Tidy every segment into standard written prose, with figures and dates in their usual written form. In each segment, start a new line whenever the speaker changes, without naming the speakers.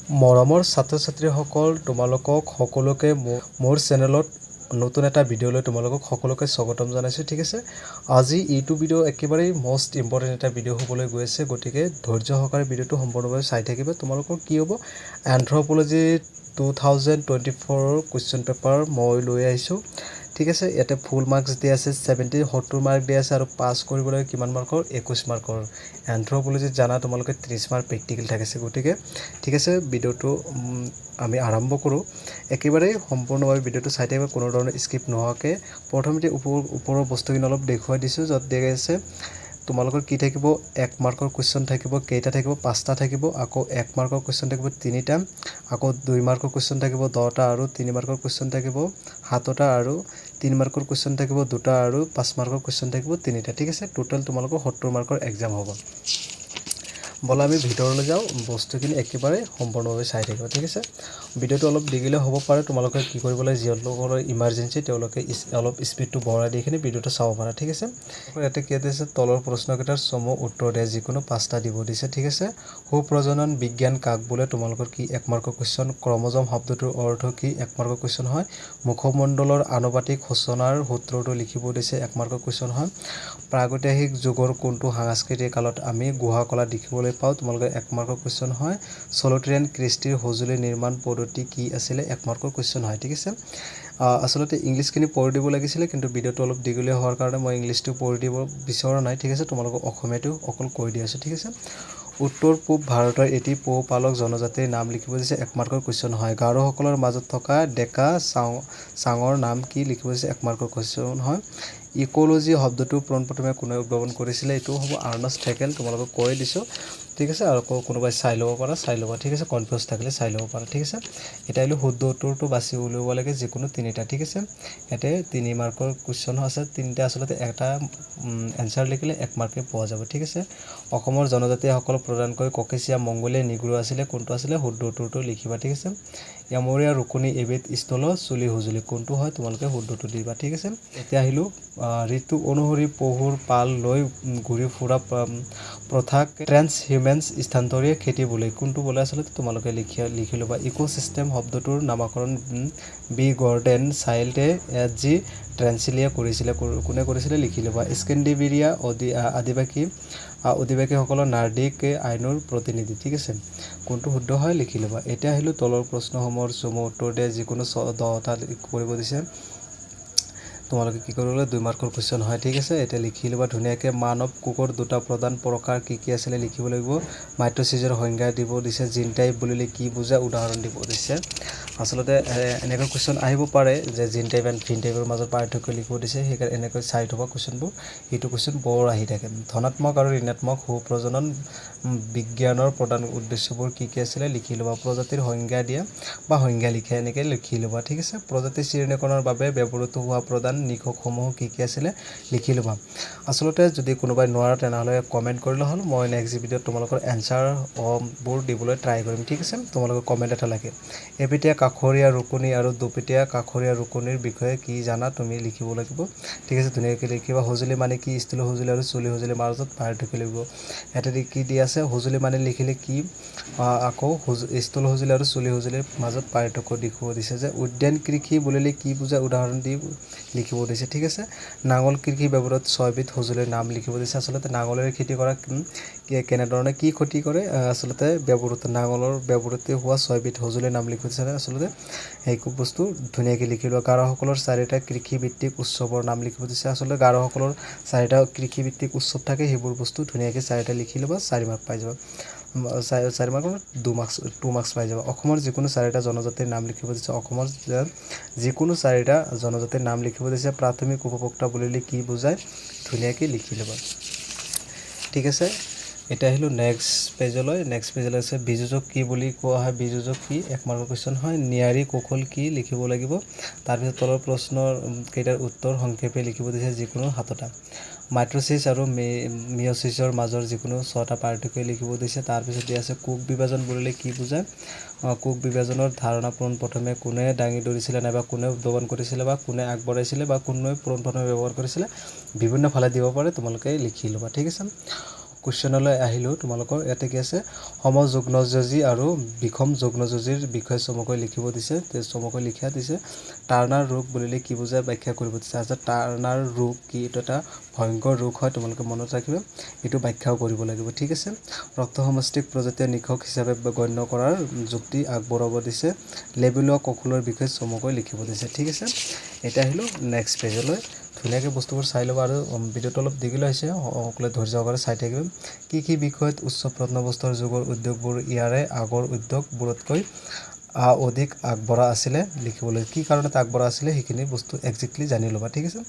মৰমৰ ছাত্ৰ-ছাত্ৰীসকল তোমালোকক সকলোকে মোৰ চেনেলত নতুন এটা ভিডিঅ' লৈ তোমালোকক সকলোকে স্বাগতম জনাইছোঁ। ঠিক আছে, আজি এইটো ভিডিঅ' একেবাৰেই মষ্ট ইম্পৰ্টেণ্ট এটা ভিডিঅ' হ'বলৈ গৈ আছে, গতিকে ধৈৰ্য সহকাৰে ভিডিঅ'টো সম্পূৰ্ণভাৱে চাই থাকিবা। তোমালোকৰ কি হ'ব, এন্থ্ৰপলজি 2024 কুৱেশ্যন পেপাৰ মই লৈ আহিছোঁ। ঠিক আছে, ইয়াতে ফুল মাৰ্কছ দিয়া আছে 70 মাৰ্ক দিয়া আছে আৰু পাছ কৰিবলৈ কিমান মাৰ্কৰ 21 মাৰ্কৰ। এন্থ্ৰপলজিত জানা তোমালোকে 30 মাৰ্ক প্ৰেক্টিকেল থাকিছে। গতিকে ঠিক আছে, ভিডিঅ'টো আমি আৰম্ভ কৰোঁ। একেবাৰে সম্পূৰ্ণভাৱে ভিডিঅ'টো চাই থাকিব, কোনো ধৰণৰ স্কিপ নোহোৱাকৈ। প্ৰথমতে ওপৰৰ বস্তুখিনি অলপ দেখুৱাই দিছোঁ, য'ত দেখা আছে তোমালোকৰ কি থাকিব, 1 মাৰ্কৰ কুৱেশ্যন থাকিব, কেইটা থাকিব, 5টা থাকিব। আকৌ 1 মাৰ্কৰ কুৱেশ্যন থাকিব 3টা, আকৌ 2 মাৰ্কৰ কুৱেশ্যন থাকিব 10টা, আৰু 3 মাৰ্কৰ কুৱেশ্যন থাকিব 7টা, আৰু 3 মাৰ্কৰ কুৱেশ্যন থাকিব 2টা, আৰু 5 মাৰ্কৰ কুৱেশ্যন থাকিব 3টা। ঠিক আছে, টোটেল তোমালোকৰ 70 মাৰ্কৰ এক্সাম হ'ব। ব'লা আমি ভিতৰলৈ যাওঁ, বস্তুখিনি একেবাৰে সম্পূৰ্ণভাৱে চাই থাকিব। ঠিক আছে, ভিডিঅ'টো অলপ দীঘলীয়া হ'ব পাৰে, তোমালোকে কি কৰিব লাগে, যিসকলৰ ইমাৰ্জেঞ্চি তেওঁলোকে অলপ স্পীডটো বঢ়াই দি কিনে ভিডিঅ'টো চাব পাৰে। ঠিক আছে, ইয়াতে কি দিছে, তলৰ প্ৰশ্নকেইটাৰ চমু উত্তৰ দিয়ে, যিকোনো 5টা দিব দিছে। ঠিক আছে, সুপ্ৰজনন বিজ্ঞান কাক বোলে, তোমালোকৰ কি 1 মাৰ্কৰ কুৱেশ্যন। ক্ৰমজম শব্দটোৰ অৰ্থ কি, 1 মাৰ্কৰ কুৱেশ্যন হয়। মুখমণ্ডলৰ আনুপাতিক সূচনাৰ সূত্ৰটো লিখিব দিছে, 1 মাৰ্কৰ কুৱেশ্যন হয়। প্ৰাগৈতিহাসিক যুগৰ কোনটো সাংস্কৃতিক কালত আমি গুহা কলা দেখিবলৈ পাওঁ, তোমালোকে 1 মাৰ্কৰ কুৱেশ্যন হয়। চলটেৰিয়ান কৃষ্টিৰ সঁজুলি নিৰ্মাণ পদ্ধতি কি আছিলে, 1 মাৰ্কৰ কুৱেশ্যন হয়। ঠিক আছে, আচলতে ইংলিছখিনি পঢ়ি দিব লাগিছিলে, কিন্তু ভিডিঅ'টো অলপ দীঘলীয়া হোৱাৰ কাৰণে মই ইংলিছটো পঢ়ি দিব বিচৰা নাই। ঠিক আছে, তোমালোকক অসমীয়াটো অকল কৈ দি আছোঁ। ঠিক আছে, উত্তৰ পূব ভাৰতৰ এটি পশুপালক জনজাতিৰ নাম লিখিব দিছে, 1 মাৰ্কৰ কুৱেশ্যন হয়। গাৰোসকলৰ মাজত থকা ডেকা চাঙৰ নাম কি লিখিব দিছে, 1 মাৰ্কৰ কুৱেশ্যন হয়। ইক'লজি শব্দটো পোনপ্ৰথমে কোনে উদ্ভাৱন কৰিছিলে, এইটো হ'ব আৰ্ণষ্ট হেকেল, তোমালোকক কৈ দিছোঁ। ঠিক আছে, আৰু কোনোবাই চাই ল'ব পাৰা, চাই ল'বা। ঠিক আছে, কনফিউজ থাকিলে চাই ল'ব পাৰা। ঠিক আছে, এতিয়া আহিলোঁ শুদ্ধ উত্তৰটো বাছি উলিয়াব লাগে, যিকোনো 3টা। ঠিক আছে, ইয়াতে 3 মাৰ্কৰ কুৱেশ্যন আছে, 3টা আচলতে এটা এনচাৰ লিখিলে 1 মাৰ্কে পোৱা যাব। ঠিক আছে, অসমৰ জনজাতিসকল প্ৰধানকৈ ককেচিয়া, মংগোলীয়, নিগ্ৰো আছিলে, কোনটো আছিলে, শুদ্ধ উত্তৰটো লিখিবা। ঠিক আছে, এমৰীয়া ৰুকনি এবিধ স্থল চুলি সঁজুলি, কোনটো হয়, তোমালোকে শুদ্ধটো দিবা। ঠিক আছে, এতিয়া আহিলোঁ ঋতু অনুসৰি পহুৰ পাল লৈ ঘূৰি ফুৰা প্ৰথাক ট্ৰেন্স হিউমেন্স স্থানান্তৰীয় খেতি বোলে, কোনটো বোলে আচলতে তোমালোকে লিখি ল'বা। ইক'চিষ্টেম শব্দটোৰ নামকৰণ বি গৰ্ডেন চাইল্ডে জি ট্ৰেন্সিলিয়া কৰিছিলে, কোনে কৰিছিলে লিখি ল'বা। স্কেন্ডিনেভিয়া অধিবাসীসকলৰ নাৰ্ডিক আইনৰ প্ৰতিনিধি। ঠিক আছে, কোনটো শুদ্ধ হয় লিখি ল'বা। এতিয়া আহিলোঁ তলৰ প্ৰশ্নসমূহৰ চমু উত্তৰ দিয়ে, যিকোনো 10টা কৰিব দিছে, তোমালোকে কি কৰিব লাগে, 2 মাৰ্কৰ কুৱেশ্যন হয়। ঠিক আছে, এতিয়া লিখি ল'বা ধুনীয়াকৈ। মানৱ কোষৰ 2টা প্ৰধান প্ৰকাৰ কি কি আছিলে লিখিব লাগিব। মাইট'চিছৰ সংজ্ঞা দিব দিছে। জিন টাইপ বুলিলে কি বুজায়, উদাহৰণ দিব দিছে। আচলতে এনেকৈ কুৱেশ্যন আহিব পাৰে যে জিন টাইপ এণ্ড ফিন টাইপৰ মাজত পাৰ্থক্য লিখিব দিছে, সেইকাৰণে এনেকৈ চাই থ'বা কুৱেশ্যনবোৰ, সেইটো কুৱেশ্যন বৰ আহি থাকে। ধনাত্মক আৰু ঋণাত্মক সুপ্ৰজনন বিজ্ঞানৰ প্ৰধান উদ্দেশ্যবোৰ কি কি আছিলে লিখি ল'বা। প্ৰজাতিৰ সংজ্ঞা দিয়া বা সংজ্ঞা লিখা, এনেকৈ লিখি ল'বা। ঠিক আছে, প্ৰজাতি চিহ্নিকৰণৰ বাবে ব্যৱহৃত হোৱা প্ৰধান নিশকসমূহ কি কি আছিলে লিখি ল'বা। আচলতে যদি কোনোবাই নোৱাৰা তেনেহ'লে কমেণ্ট কৰিলে হ'ল, মই নেক্সট ভিডিঅ'ত তোমালোকৰ এনচাৰবোৰ দিবলৈ ট্ৰাই কৰিম। ঠিক আছে, তোমালোকৰ কমেণ্ট এটা লাগে। এপিটীয়া কাষৰীয়া ৰুকনি আৰু দুপিটীয়া কাষৰীয়া ৰুকনিৰ বিষয়ে কি জানা তুমি লিখিব লাগিব। ঠিক আছে, ধুনীয়াকৈ লিখিবা। সঁজুলি মানে কি, স্থূল সঁজুলি আৰু চুলি সঁজুলিৰ মাজত পাৰ্থক্য লিখিব। ইয়াতে কি দি আছে, সঁজুলি মানে লিখিলে কি, আকৌ স্থূল সঁজুলি আৰু চুলি সঁজুলিৰ মাজত পাৰ্থক্য লিখিব দিছে। যে উদ্যান কৃষি বুলিলে কি বুজায়, উদাহৰণ দি লিখিব দিছে। ঠিক আছে, নাঙল কৃষি ব্যৱহৃত 6বিধ সঁজুলিৰ নাম লিখিব দিছে। আচলতে নাঙলেৰে খেতি কৰা কেনেধৰণে কি ক্ষতি কৰে, আচলতে নাঙলৰ ব্যৱহৃত হোৱা 6বিধ সঁজুলিৰ নাম লিখিব দিছে। আচলতে সেই বস্তু ধুনীয়াকৈ লিখি লোৱা। গাৰোসকলৰ 4টা কৃষিভিত্তিক উৎসৱৰ নাম লিখিব দিছে। আচলতে গাৰোসকলৰ 4টা কৃষিভিত্তিক উৎসৱ থাকে, সেইবোৰ বস্তু ধুনীয়াকৈ 4টা লিখি ল'বা, 4 মাৰ্ক পাই যাবা। 4 মাৰ্কৰ 2 মাৰ্কছ পাই যাবা। অসমৰ যিকোনো 4টা জনজাতিৰ নাম লিখিব দিছে। অসমৰ যিকোনো 4টা জনজাতিৰ নাম লিখিব দিছে। প্ৰাথমিক উপভোক্তা বুলিলে কি বুজায়, ধুনীয়াকৈ লিখি ল'বা। ঠিক আছে, এতিয়া আহিলোঁ নেক্সট পেজলৈ আছে বিযোজক কি বুলি কোৱা হয়, বিযোজক কি, 1 মাৰ্কৰ কুৱেশ্যন হয়। নিয়াৰী কৌশল কি লিখিব লাগিব। তাৰপিছত তলৰ প্ৰশ্নৰ কেইটাৰ উত্তৰ সংক্ষেপে লিখিব দিছে, যিকোনো 7টা। মাইট'চিছ আৰু মিয়'চিছৰ মাজৰ যিকোনো 6টা পাৰ্থক্য লিখিব দিছে। তাৰপিছত দিয়া আছে কোষ বিভাজন বুলিলে কি বুজায়। কোষ বিভাজনৰ ধাৰণা পোনপ্ৰথমে কোনে দাঙি ধৰিছিলে, নাইবা কোনে উদ্ভাৱন কৰিছিলে, বা কোনে আগবঢ়াইছিলে, বা কোনে পোনপ্ৰথমে ব্যৱহাৰ কৰিছিলে, বিভিন্ন ফালে দিব পাৰে, তোমালোকে লিখি ল'বা। ঠিক আছে, কুৱেশ্যনলৈ আহিলোঁ তোমালোকৰ ইয়াতে কি আছে সমযুগ্মযোজী আৰু বিষম যুগ্মযোজীৰ বিষয়ে চমুকৈ লিখিব দিছে চমুকৈ লিখা দিছে টাৰ্নাৰ ৰোগ বুলিলে কি বুজায় ব্যাখ্যা কৰিব দিছে আচ্ছা টাৰ্নাৰ ৰোগ কি এইটো এটা ভয়ংকৰ ৰোগ হয় তোমালোকে মনত ৰাখিবা এইটো ব্যাখ্যাও কৰিব লাগিব ঠিক আছে ৰক্ত সমষ্টিক প্ৰজাতীয় নিখক হিচাপে গণ্য কৰাৰ যুক্তি আগবঢ়াব দিছে লেবেলোৱা কখুলৰ বিষয়ে চমুকৈ লিখিব দিছে ঠিক আছে এটা আহিলোঁ নেক্সট পেজলৈ ধুনীয়াকৈ বস্তুবোৰ চাই ল'বা আৰু ভিডিঅ'টো অলপ দীঘল হৈছে সকলোৱে ধৈৰ্য সহকাৰে চাই থাকিব কি বিষয়ত উচ্চ প্ৰত্নবস্তুৰ যুগৰ উদ্যোগবোৰ ইয়াৰে আগৰ উদ্যোগবোৰতকৈ অধিক আগবঢ়া আছিলে লিখিবলৈ কি কাৰণত আগবঢ়া আছিলে সেইখিনি বস্তু একজেক্টলি জানি ল'বা ঠিক আছে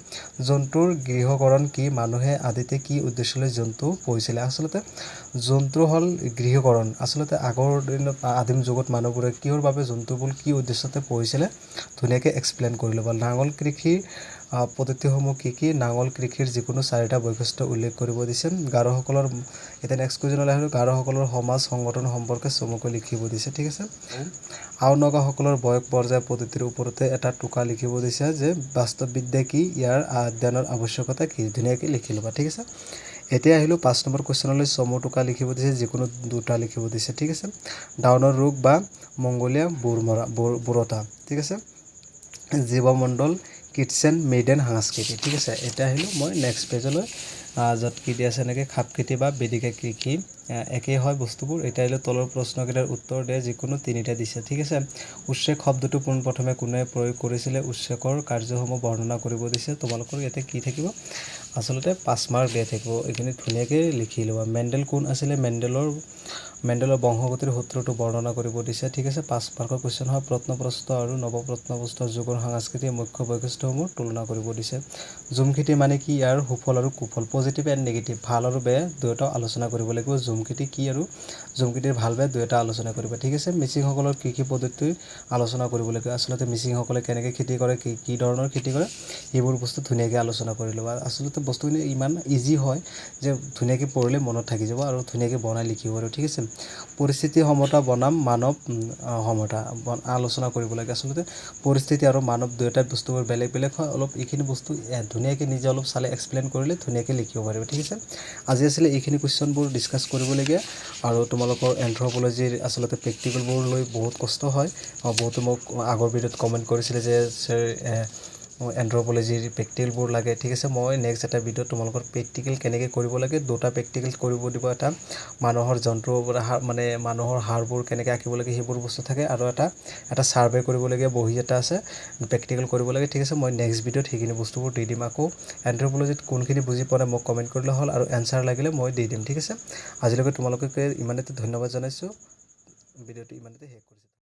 জন্তুৰ গৃহকৰণ কি মানুহে আদিতে কি উদ্দেশ্যলৈ জন্তু পুহিছিলে আচলতে জন্তু হ'ল গৃহকৰণ আচলতে আগৰ দিনত আদিম যুগত মানুহবোৰে কিহৰ বাবে জন্তুবোৰ কি উদ্দেশ্যতে পুহিছিলে ধুনীয়াকৈ এক্সপ্লেইন কৰি ল'বা নাঙল কৃষিৰ পদ্ধতিসমূহ কি নাঙল কৃষিৰ যিকোনো চাৰিটা বৈশিষ্ট্য উল্লেখ কৰিব দিছে গাৰোসকলৰ এতিয়া নেক্সট কুৱেশ্যনলৈ আহিলোঁ গাৰোসকলৰ সমাজ সংগঠন সম্পৰ্কে চমুকৈ লিখিব দিছে ঠিক আছে আও নগাসকলৰ বয়স পৰ্যায় পদ্ধতিৰ ওপৰতে এটা টোকা লিখিব দিছে যে বাস্তৱবিদ্যা কি ইয়াৰ অধ্যয়নৰ আৱশ্যকতা কি ধুনীয়াকৈ লিখি ল'বা ঠিক আছে এতিয়া আহিলোঁ 5 নম্বৰ কুৱেশ্যনলৈ চমু টোকা লিখিব দিছে যিকোনো দুটা লিখিব দিছে ঠিক আছে ডাউনৰ ৰোগ বা মংগোলীয়া বুৰতা ঠিক আছে জীৱমণ্ডল কিটচেন মেইডেন সংস্কৃতি ঠিক আছে এতিয়া আহিলোঁ মই নেক্সট পেজলৈ য'ত কি দিয়া আছে এনেকৈ খাপ খেতি বা বেদিকা কৃষি একেই হয় বস্তুবোৰ এতিয়া আহিলোঁ তলৰ প্ৰশ্নকেইটাৰ উত্তৰ দিয়ে যিকোনো তিনিটা দিছে ঠিক আছে উচ্ছেক শব্দটো পোনপ্ৰথমে কোনে প্ৰয়োগ কৰিছিলে উচ্ছেকৰ কাৰ্যসমূহ বৰ্ণনা কৰিব দিছে তোমালোকৰ ইয়াতে কি থাকিব আচলতে 5 মাৰ্ক দিয়া থাকিব এইখিনি ধুনীয়াকৈ লিখি ল'বা মেণ্ডেল কোন আছিলে মেণ্ডেলৰ বংশগতিৰ সূত্ৰটো বৰ্ণনা কৰিব দিছে ঠিক আছে 5 মাৰ্কৰ কুৱেশ্যন হয় প্ৰত্নপ্ৰস্তৰ আৰু নৱপ্ৰত্নপ্ৰস্তৰ যুগৰ সাংস্কৃতিক মুখ্য বৈশিষ্ট্যসমূহ তুলনা কৰিব দিছে জুম খেতি মানে কি ইয়াৰ সুফল আৰু কুফল পজিটিভ এণ্ড নিগেটিভ ভাল আৰু বেয়া দুয়োটা আলোচনা কৰিব লাগিব জুম খেতি কি আৰু জুম খেতিৰ ভাল বেয়া দুয়োটা আলোচনা কৰিবা ঠিক আছে মিচিংসকলৰ কৃষি পদ্ধতি আলোচনা কৰিব লাগিব আচলতে মিচিংসকলে কেনেকৈ খেতি কৰে কি ধৰণৰ খেতি কৰে এইবোৰ বস্তু ধুনীয়াকৈ আলোচনা কৰি ল'বা আচলতে বস্তুখিনি ইমান ইজি হয় যে ধুনীয়াকৈ পঢ়িলে মনত থাকি যাব আৰু ধুনীয়াকৈ বনাই লিখিব আৰু ঠিক আছে পৰিস্থিতি সমতা বনাম মানৱ সমতা আলোচনা কৰিব লাগে আচলতে পৰিস্থিতি আৰু মানৱ দুয়োটা বস্তুবোৰ বেলেগ হয় অলপ এইখিনি বস্তু ধুনীয়াকৈ নিজে অলপ চালে এক্সপ্লেইন কৰিলে ধুনীয়াকৈ লিখিব পাৰিব ঠিক আছে আজি আছিলে এইখিনি কুৱেশ্যনবোৰ ডিছকাছ কৰিবলগীয়া আৰু তোমালোকৰ এন্থ্ৰপলজিৰ আচলতে প্ৰেক্টিকেলবোৰ লৈ বহুত কষ্ট হয় বহুতো মোক আগৰ ভিডিঅ'ত কমেণ্ট কৰিছিলে যে স্যাৰ এন্থ্ৰপলজিৰ প্ৰেক্টিকেলবোৰ লাগে ঠিক আছে মই নেক্সট এটা ভিডিঅ'ত তোমালোকৰ প্ৰেক্টিকেল কেনেকৈ কৰিব লাগে দুটা প্ৰেক্টিকেল কৰিব দিব এটা মানুহৰ জন্তুৰ মানে মানুহৰ হাড়বোৰ কেনেকৈ আঁকিব লাগে সেইবোৰ বস্তু থাকে আৰু এটা সাৰ্ভে কৰিবলগীয়া বহি এটা আছে প্ৰেক্টিকেল কৰিব লাগে ঠিক আছে মই নেক্সট ভিডিঅ'ত সেইখিনি বস্তুবোৰ দি দিম আকৌ এন্থ্ৰপলজিত কোনখিনি বুজি পোৱা নাই মোক কমেণ্ট কৰিলে হ'ল আৰু এনসাৰ লাগিলে মই দি দিম ঠিক আছে আজিলৈকে তোমালোকে ইমানতে ধন্যবাদ জনাইছোঁ ভিডিঅ'টো ইমানতে শেষ কৰিছোঁ